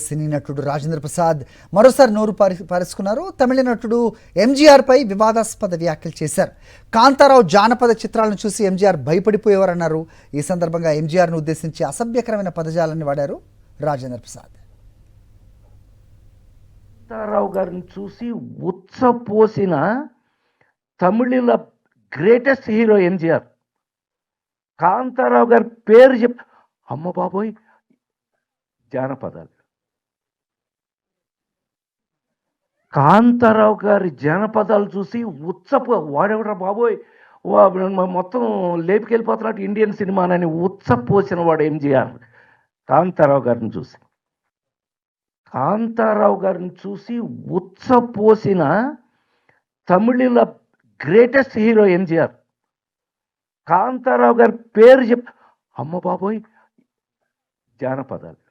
సినీ నటుడు రాజేంద్ర ప్రసాద్ మరోసారి నోరు పారేసుకున్నారు. తమిళ నటుడు ఎంజీఆర్ పై వివాదాస్పద వ్యాఖ్యలు చేశారు. కాంతారావు జానపద చిత్రాలను చూసి ఎంజీఆర్ భయపడిపోయేవారన్నారు. ఈ సందర్భంగా ఎంజీఆర్ను ఉద్దేశించి అసభ్యకరమైన పదజాలాన్ని వాడారు రాజేంద్ర ప్రసాద్. కాంతారావు గారిని చూసి ఉచ్చపోసిన తమిళ గ్రేటెస్ట్ హీరో ఎంజీఆర్. కాంతారావు గారి పేరు అమ్మ బాబోయ్ జానపదాలు. కాంతారావు గారి జానపదాలు చూసి వాడెవడరా బాబోయ్ మొత్తం లేపుకెళ్ళిపోతున్నట్టు ఇండియన్ సినిమానని ఉచ్చపోసిన వాడు ఎంజీఆర్. కాంతారావు గారిని చూసి ఉచ్చపోసిన తమిళ గ్రేటెస్ట్ హీరో ఎంజీఆర్. కాంతారావు గారి పేరు అమ్మ బాబోయ్ జానపదాలు.